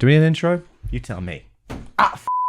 Do we need an intro? You tell me.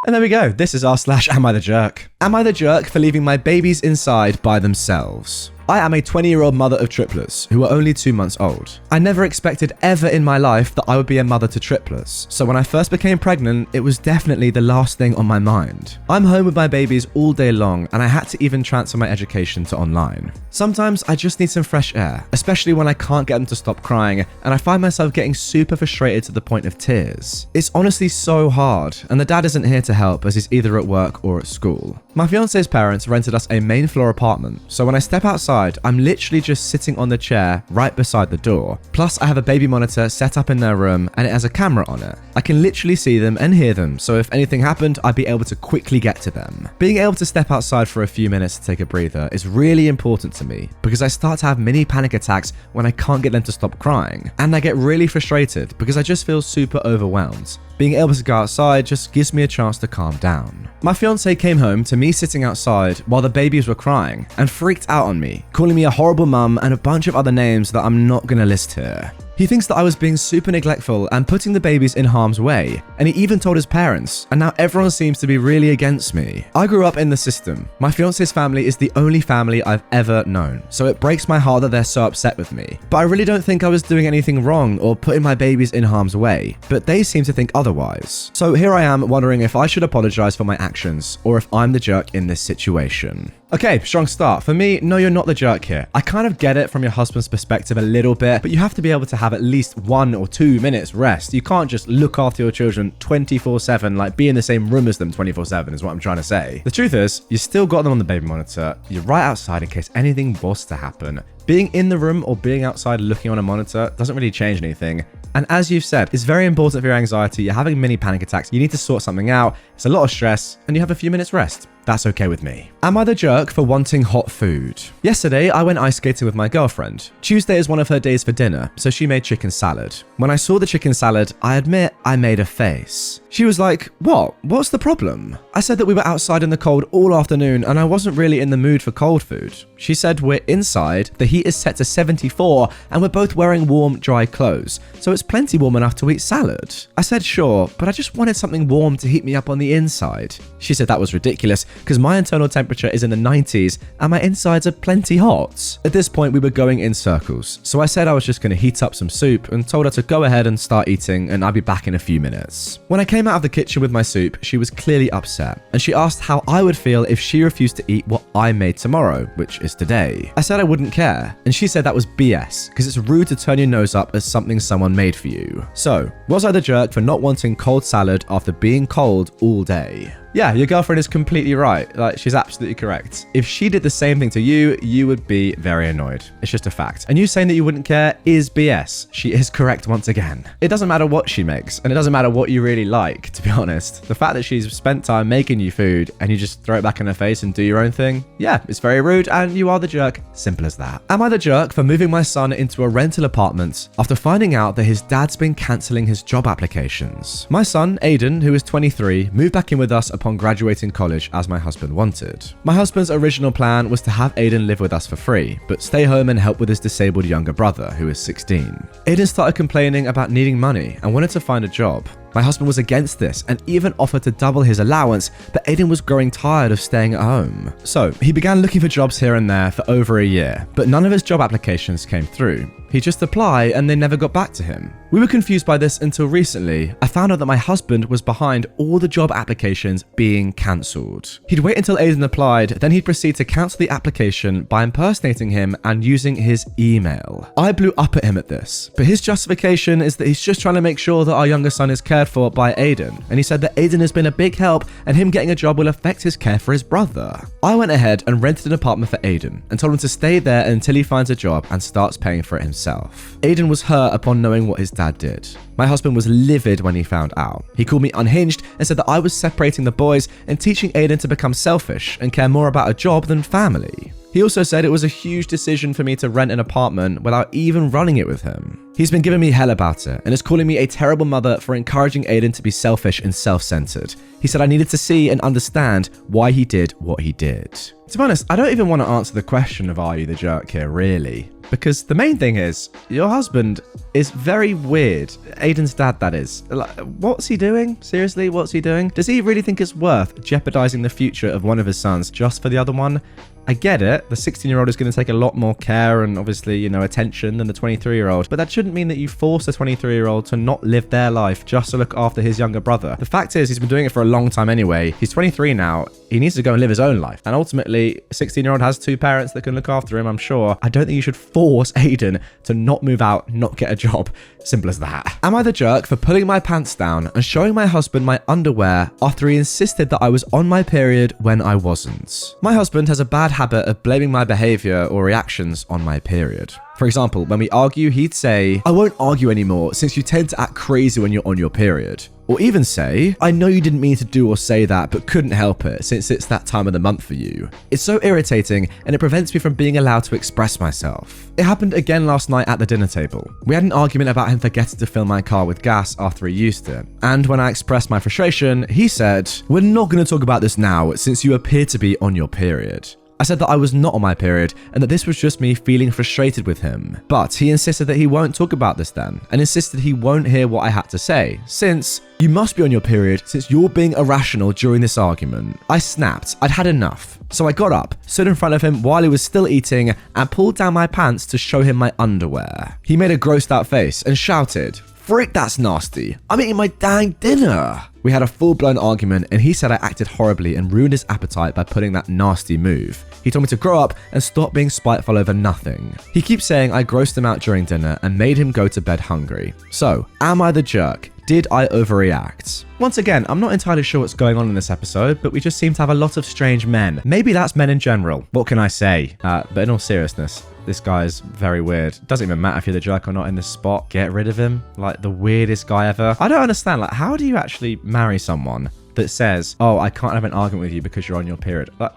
And there we go. This is r/Am I the Jerk? Am I the jerk for leaving my babies inside by themselves? I am a 20-year-old mother of triplets who are only 2 months old. I never expected ever in my life that I would be a mother to triplets, so when I first became pregnant, it was definitely the last thing on my mind. I'm home with my babies all day long, and I had to even transfer my education to online. Sometimes I just need some fresh air, especially when I can't get them to stop crying, and I find myself getting super frustrated to the point of tears. It's honestly so hard, and the dad isn't here to help as he's either at work or at school. My fiance's parents rented us a main floor apartment, so when I step outside, I'm literally just sitting on the chair right beside the door. Plus, I have a baby monitor set up in their room and it has a camera on it. I can literally see them and hear them, so if anything happened, I'd be able to quickly get to them. Being able to step outside for a few minutes to take a breather is really important to me because I start to have mini panic attacks when I can't get them to stop crying, and I get really frustrated because I just feel super overwhelmed. Being able to go outside just gives me a chance to calm down. My fiance came home to me sitting outside while the babies were crying and freaked out on me, calling me a horrible mum and a bunch of other names that I'm not gonna list here. He thinks that I was being super neglectful and putting the babies in harm's way, and he even told his parents, and now everyone seems to be really against me. I grew up in the system. My fiance's family is the only family I've ever known, so it breaks my heart that they're so upset with me. But I really don't think I was doing anything wrong or putting my babies in harm's way, but they seem to think otherwise. So here I am wondering if I should apologize for my actions, or if I'm the jerk in this situation. Okay, strong start. For me, no, you're not the jerk here. I kind of get it from your husband's perspective a little bit, but you have to be able to have at least 1 or 2 minutes rest. You can't just look after your children 24/7, like be in the same room as them 24/7 is what I'm trying to say. The truth is, you still got them on the baby monitor. You're right outside in case anything was to happen. Being in the room or being outside looking on a monitor doesn't really change anything. And as you've said, it's very important for your anxiety. You're having mini panic attacks. You need to sort something out. It's a lot of stress and you have a few minutes rest. That's okay with me. Am I the jerk for wanting hot food? Yesterday, I went ice skating with my girlfriend. Tuesday is one of her days for dinner, so she made chicken salad. When I saw the chicken salad, I admit I made a face. She was like, "What? What's the problem?" I said that we were outside in the cold all afternoon and I wasn't really in the mood for cold food. She said we're inside, the heat is set to 74 and we're both wearing warm, dry clothes, so it's plenty warm enough to eat salad. I said sure, but I just wanted something warm to heat me up on the inside. She said that was ridiculous because my internal temperature is in the 90s and my insides are plenty hot. At this point, we were going in circles, so I said I was just going to heat up some soup and told her to go ahead and start eating and I'd be back in a few minutes. When I came out of the kitchen with my soup, she was clearly upset and she asked how I would feel if she refused to eat what I made tomorrow, which is today. I said I wouldn't care, and she said that was BS because it's rude to turn your nose up at something someone made for you. So, was I the jerk for not wanting cold salad after being cold all day? Yeah, your girlfriend is completely right. Like, she's absolutely correct. If she did the same thing to you, you would be very annoyed. It's just a fact. And you saying that you wouldn't care is BS. She is correct once again. It doesn't matter what she makes, and it doesn't matter what you really like, to be honest. The fact that she's spent time making you food and you just throw it back in her face and do your own thing, yeah, it's very rude and you are the jerk. Simple as that. Am I the jerk for moving my son into a rental apartment after finding out that his dad's been cancelling his job applications? My son, Aiden, who is 23, moved back in with us upon graduating college as my husband wanted. My husband's original plan was to have Aiden live with us for free, but stay home and help with his disabled younger brother, who is 16. Aiden started complaining about needing money and wanted to find a job. My husband was against this and even offered to double his allowance, but Aiden was growing tired of staying at home. So he began looking for jobs here and there for over a year, but none of his job applications came through. He'd just apply and they never got back to him. We were confused by this until recently. I found out that my husband was behind all the job applications being cancelled. He'd wait until Aiden applied, then he'd proceed to cancel the application by impersonating him and using his email. I blew up at him at this, but his justification is that he's just trying to make sure that our younger son is cared for by Aiden, and he said that Aiden has been a big help and him getting a job will affect his care for his brother. I went ahead and rented an apartment for Aiden and told him to stay there until he finds a job and starts paying for it himself. Aiden was hurt upon knowing what his dad did. My husband was livid when he found out. He called me unhinged and said that I was separating the boys and teaching Aiden to become selfish and care more about a job than family. He also said it was a huge decision for me to rent an apartment without even running it with him. He's been giving me hell about it and is calling me a terrible mother for encouraging Aiden to be selfish and self-centered. He said I needed to see and understand why he did what he did. To be honest, I don't even want to answer the question of are you the jerk here, really? Because the main thing is, your husband is very weird. Aiden's dad, that is. Like, what's he doing? Seriously, what's he doing? Does he really think it's worth jeopardizing the future of one of his sons just for the other one? I get it. The 16-year-old is going to take a lot more care and obviously, attention than the 23-year-old. But that shouldn't mean that you force the 23-year-old to not live their life just to look after his younger brother. The fact is, he's been doing it for a long time anyway. He's 23 now. He needs to go and live his own life. And ultimately, a 16-year-old has two parents that can look after him, I'm sure. I don't think you should force Aiden to not move out, not get a job. Simple as that. Am I the jerk for pulling my pants down and showing my husband my underwear after he insisted that I was on my period when I wasn't? My husband has a bad habit of blaming my behavior or reactions on my period. For example, when we argue, he'd say, "I won't argue anymore since you tend to act crazy when you're on your period." Or even say, "I know you didn't mean to do or say that, but couldn't help it since it's that time of the month for you." It's so irritating and it prevents me from being allowed to express myself. It happened again last night at the dinner table. We had an argument about him forgetting to fill my car with gas after he used it. And when I expressed my frustration, he said, "We're not going to talk about this now since you appear to be on your period." I said that I was not on my period and that this was just me feeling frustrated with him. But he insisted that he won't talk about this then, and insisted he won't hear what I had to say, since you must be on your period since you're being irrational during this argument. I snapped. I'd had enough. So I got up, stood in front of him while he was still eating, and pulled down my pants to show him my underwear. He made a grossed out face and shouted, "Frick, that's nasty. I'm eating my dang dinner." We had a full-blown argument and he said I acted horribly and ruined his appetite by putting that nasty move. He told me to grow up and stop being spiteful over nothing. He keeps saying I grossed him out during dinner and made him go to bed hungry. So, am I the jerk? Did I overreact? Once again, I'm not entirely sure what's going on in this episode, but we just seem to have a lot of strange men. Maybe that's men in general. What can I say? But in all seriousness, this guy's very weird. Doesn't even matter if you're the jerk or not in this spot. Get rid of him. Like, the weirdest guy ever. I don't understand. Like, how do you actually marry someone that says, "Oh, I can't have an argument with you because you're on your period"? Like,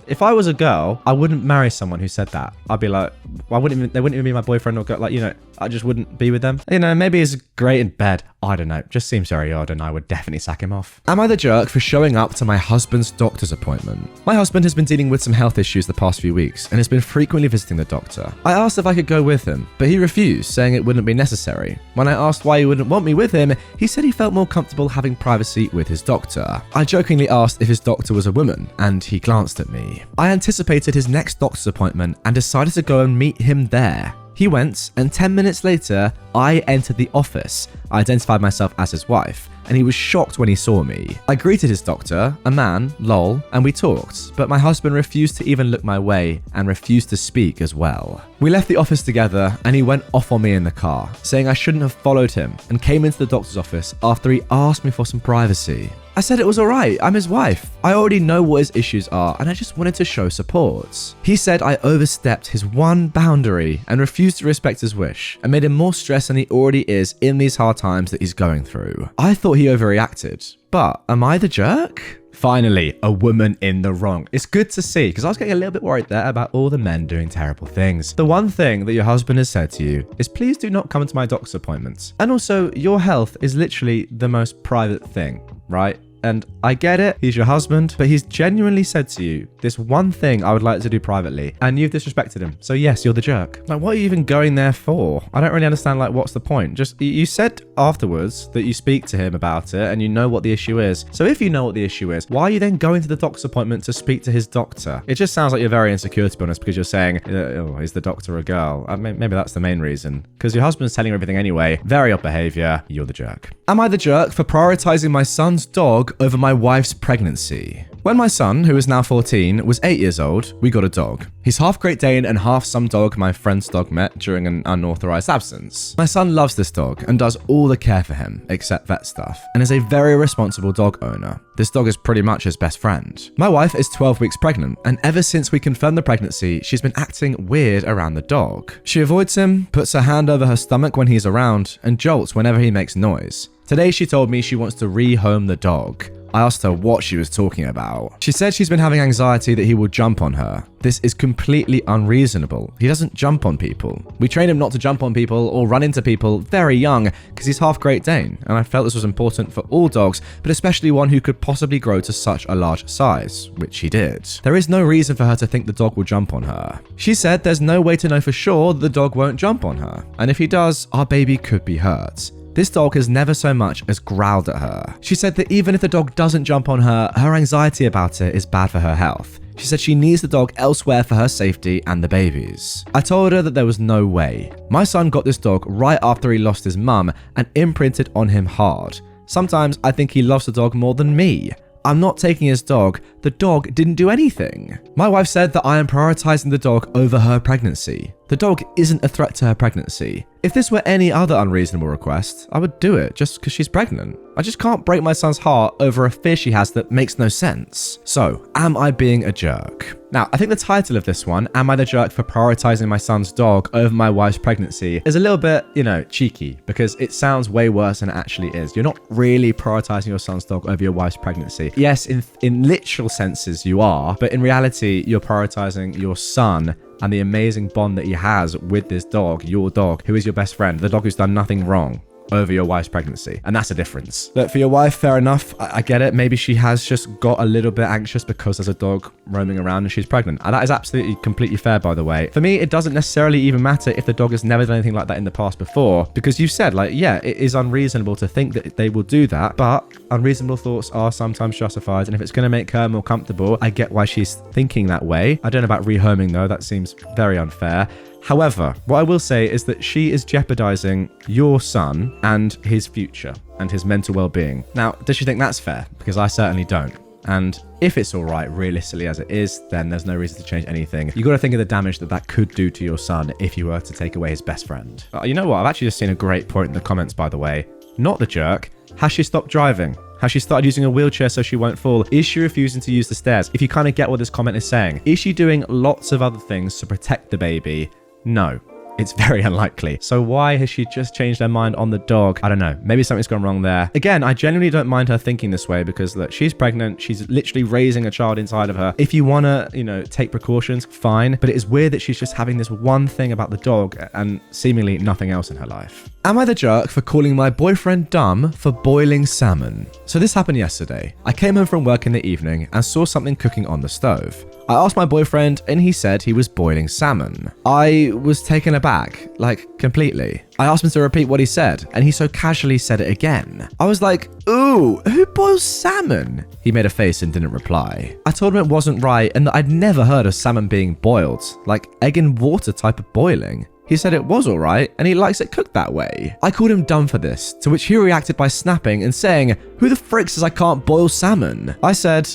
if I was a girl, I wouldn't marry someone who said that. I'd be like, they wouldn't even be my boyfriend or girl. Like, I just wouldn't be with them. Maybe he's great in bed. I don't know. Just seems very odd and I would definitely sack him off. Am I the jerk for showing up to my husband's doctor's appointment? My husband has been dealing with some health issues the past few weeks and has been frequently visiting the doctor. I asked if I could go with him, but he refused, saying it wouldn't be necessary. When I asked why he wouldn't want me with him, he said he felt more comfortable having privacy with his doctor. I jokingly asked if his doctor was a woman, and he glanced at me. I anticipated his next doctor's appointment and decided to go and meet him there. He went, and 10 minutes later, I entered the office. I identified myself as his wife, and he was shocked when he saw me. I greeted his doctor, a man, lol, and we talked, but my husband refused to even look my way and refused to speak as well. We left the office together, and he went off on me in the car, saying I shouldn't have followed him, and came into the doctor's office after he asked me for some privacy. I said it was alright, I'm his wife. I already know what his issues are and I just wanted to show support. He said I overstepped his one boundary and refused to respect his wish and made him more stressed than he already is in these hard times that he's going through. I thought he overreacted, but am I the jerk? Finally, a woman in the wrong. It's good to see, because I was getting a little bit worried there about all the men doing terrible things. The one thing that your husband has said to you is please do not come to my doctor's appointments. And also, your health is literally the most private thing, right? And I get it, he's your husband, but he's genuinely said to you, this one thing I would like to do privately, and you've disrespected him. So yes, you're the jerk. Like, what are you even going there for? I don't really understand, like, what's the point? Just, you said afterwards that you speak to him about it and you know what the issue is. So if you know what the issue is, why are you then going to the doctor's appointment to speak to his doctor? It just sounds like you're very insecure, to be honest, because you're saying, oh, is the doctor a girl? Maybe that's the main reason. Because your husband's telling you everything anyway. Very odd behavior. You're the jerk. Am I the jerk for prioritizing my son's dog over my wife's pregnancy? When my son, who is now 14, was 8 years old, we got a dog. He's half Great Dane and half some dog my friend's dog met during an unauthorized absence. My son loves this dog and does all the care for him, except vet stuff, and is a very responsible dog owner. This dog is pretty much his best friend. My wife is 12 weeks pregnant, and ever since we confirmed the pregnancy, she's been acting weird around the dog. She avoids him, puts her hand over her stomach when he's around, and jolts whenever he makes noise. Today she told me she wants to rehome the dog. I asked her what she was talking about. She said she's been having anxiety that he will jump on her. This is completely unreasonable. He doesn't jump on people. We train him not to jump on people or run into people very young because he's half Great Dane, and I felt this was important for all dogs, but especially one who could possibly grow to such a large size, which he did. There is no reason for her to think the dog will jump on her. She said there's no way to know for sure that the dog won't jump on her, and if he does, our baby could be hurt. This dog has never so much as growled at her. She said that even if the dog doesn't jump on her, her anxiety about it is bad for her health. She said she needs the dog elsewhere for her safety and the baby's. I told her that there was no way. My son got this dog right after he lost his mum and imprinted on him hard. Sometimes I think he loves the dog more than me. I'm not taking his dog. The dog didn't do anything. My wife said that I am prioritizing the dog over her pregnancy. The dog isn't a threat to her pregnancy. If this were any other unreasonable request, I would do it just because she's pregnant. I just can't break my son's heart over a fear she has that makes no sense. So, am I being a jerk? Now, I think the title of this one, Am I the Jerk for Prioritizing My Son's Dog Over My Wife's Pregnancy, is a little bit, cheeky, because it sounds way worse than it actually is. You're not really prioritizing your son's dog over your wife's pregnancy. Yes, in literal senses you are, but in reality, you're prioritizing your son and the amazing bond that he has with this dog, your dog, who is your best friend, the dog who's done nothing wrong, over your wife's pregnancy. And that's a difference. Look, for your wife, fair enough. I get it. Maybe she has just got a little bit anxious because there's a dog roaming around and she's pregnant. And that is absolutely completely fair, by the way. For me, it doesn't necessarily even matter if the dog has never done anything like that in the past before, because you've said, yeah, it is unreasonable to think that they will do that, but unreasonable thoughts are sometimes justified. And if it's going to make her more comfortable, I get why she's thinking that way. I don't know about rehoming though. That seems very unfair. However, what I will say is that she is jeopardizing your son and his future and his mental well-being. Now, does she think that's fair? Because I certainly don't. And if it's all right, realistically as it is, then there's no reason to change anything. You got to think of the damage that could do to your son if you were to take away his best friend. You know what? I've actually just seen a great point in the comments, by the way. Not the jerk. Has she stopped driving? Has she started using a wheelchair so she won't fall? Is she refusing to use the stairs? If you kind of get what this comment is saying. Is she doing lots of other things to protect the baby? No, it's very unlikely. So why has she just changed her mind on the dog? I don't know. Maybe something's gone wrong there. Again, I genuinely don't mind her thinking this way because look, she's pregnant. She's literally raising a child inside of her. If you want to, take precautions, fine. But it is weird that she's just having this one thing about the dog and seemingly nothing else in her life. Am I the jerk for calling my boyfriend dumb for boiling salmon? So this happened yesterday. I came home from work in the evening and saw something cooking on the stove. I asked my boyfriend and he said he was boiling salmon. I was taken aback, completely. I asked him to repeat what he said and he so casually said it again. I was like, ooh, who boils salmon? He made a face and didn't reply. I told him it wasn't right and that I'd never heard of salmon being boiled, like egg and water type of boiling. He said it was alright and he likes it cooked that way. I called him dumb for this, to which he reacted by snapping and saying, who the frick says I can't boil salmon? I said,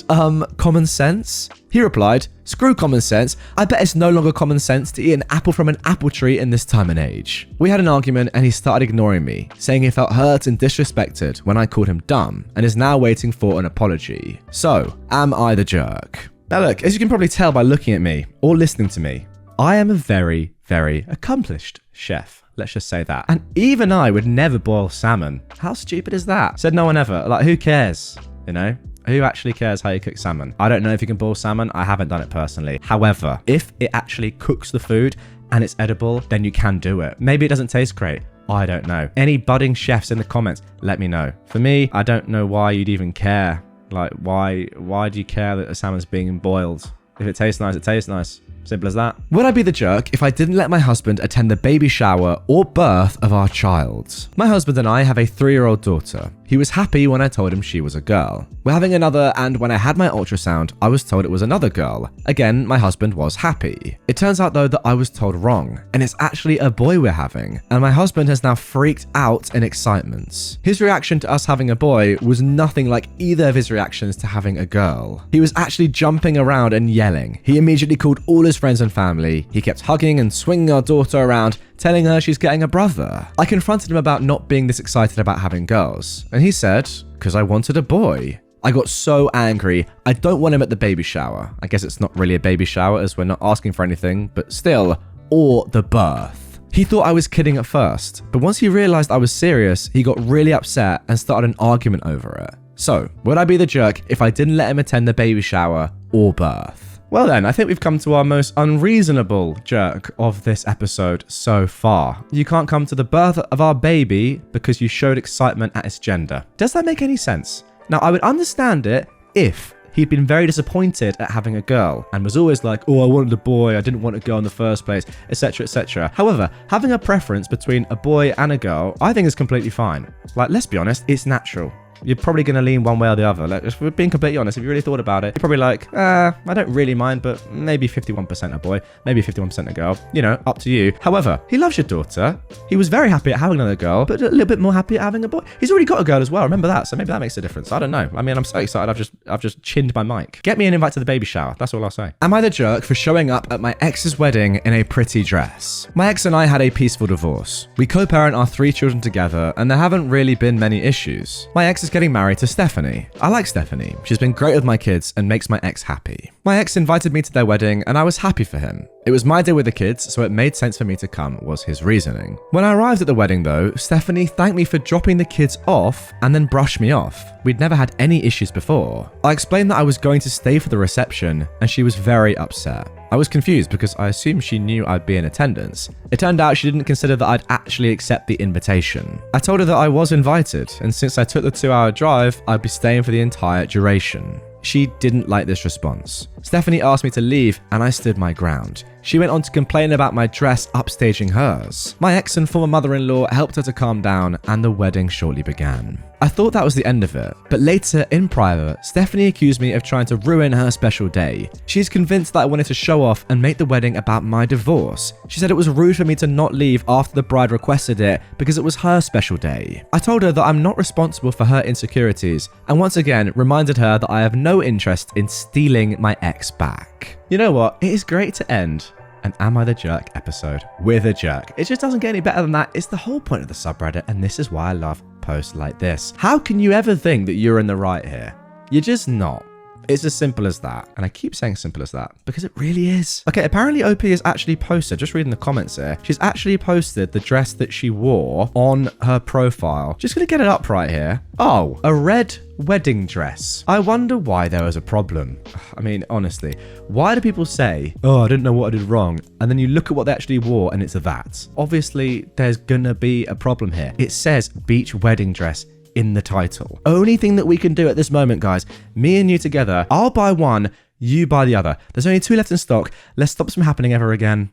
common sense? He replied, screw common sense. I bet it's no longer common sense to eat an apple from an apple tree in this time and age. We had an argument and he started ignoring me, saying he felt hurt and disrespected when I called him dumb and is now waiting for an apology. So, am I the jerk? Now look, as you can probably tell by looking at me or listening to me, I am a very, very accomplished chef. Let's just say that. And even I would never boil salmon. How stupid is that? Said no one ever. Who cares? Who actually cares how you cook salmon? I don't know if you can boil salmon. I haven't done it personally. However, if it actually cooks the food and it's edible, then you can do it. Maybe it doesn't taste great. I don't know. Any budding chefs in the comments, let me know. For me, I don't know why you'd even care. Why do you care that a salmon's being boiled? If it tastes nice, it tastes nice. Simple as that. Would I be the jerk if I didn't let my husband attend the baby shower or birth of our child? My husband and I have a 3-year-old daughter. He was happy when I told him she was a girl. We're having another, and when I had my ultrasound, I was told it was another girl. Again, my husband was happy. It turns out though that I was told wrong, and it's actually a boy we're having, and my husband has now freaked out in excitement. His reaction to us having a boy was nothing like either of his reactions to having a girl. He was actually jumping around and yelling. He immediately called all his friends and family. He kept hugging and swinging our daughter around, telling her she's getting a brother. I confronted him about not being this excited about having girls, and he said, because I wanted a boy. I got so angry. I don't want him at the baby shower. I guess it's not really a baby shower as we're not asking for anything, but still, or the birth. He thought I was kidding at first, but once he realized I was serious, he got really upset and started an argument over it. So, would I be the jerk if I didn't let him attend the baby shower or birth? Well then, I think we've come to our most unreasonable jerk of this episode so far. You can't come to the birth of our baby because you showed excitement at its gender. Does that make any sense? Now, I would understand it if he'd been very disappointed at having a girl and was always like, oh, I wanted a boy, I didn't want a girl in the first place, etc, etc. However, having a preference between a boy and a girl, I think is completely fine. Like, let's be honest, it's natural. You're probably going to lean one way or the other. Like, if we're being completely honest, if you really thought about it, you're probably like, I don't really mind, but maybe 51% a boy, maybe 51% a girl. You know, up to you. However, he loves your daughter. He was very happy at having another girl, but a little bit more happy at having a boy. He's already got a girl as well. Remember that. So maybe that makes a difference. I don't know. I mean, I'm so excited. I've just chinned my mic. Get me an invite to the baby shower. That's all I'll say. Am I the jerk for showing up at my ex's wedding in a pretty dress? My ex and I had a peaceful divorce. We co-parent our 3 children together, and there haven't really been many issues. My ex is getting married to Stephanie. I like Stephanie. She's been great with my kids and makes my ex happy. My ex invited me to their wedding and I was happy for him. It was my day with the kids, so it made sense for me to come, was his reasoning. When I arrived at the wedding though, Stephanie thanked me for dropping the kids off and then brushed me off. We'd never had any issues before. I explained that I was going to stay for the reception and she was very upset. I was confused because I assumed she knew I'd be in attendance. It turned out she didn't consider that I'd actually accept the invitation. I told her that I was invited, and since I took the 2-hour drive, I'd be staying for the entire duration. She didn't like this response. Stephanie asked me to leave, and I stood my ground. She went on to complain about my dress upstaging hers. My ex and former mother-in-law helped her to calm down, and the wedding shortly began. I thought that was the end of it, but later, in private, Stephanie accused me of trying to ruin her special day. She's convinced that I wanted to show off and make the wedding about my divorce. She said it was rude for me to not leave after the bride requested it because it was her special day. I told her that I'm not responsible for her insecurities, and once again reminded her that I have no interest in stealing my ex back. You know what? It is great to end an Am I the Jerk episode with a jerk. It just doesn't get any better than that. It's the whole point of the subreddit, and this is why I love posts like this. How can you ever think that you're in the right here? You're just not. It's as simple as that. And I keep saying simple as that because it really is. Okay, apparently OP has actually posted, just reading the comments here, she's actually posted the dress that she wore on her profile. Just gonna get it up right here. Oh, a red wedding dress. I wonder why there was a problem. I mean, honestly, why do people say, oh, I didn't know what I did wrong, and then you look at what they actually wore and it's a that? Obviously, there's gonna be a problem here. It says beach wedding dress in the title. Only thing that we can do at this moment, guys, me and you together, I'll buy one, you buy the other. There's only 2 left in stock. Let's stop this from happening ever again.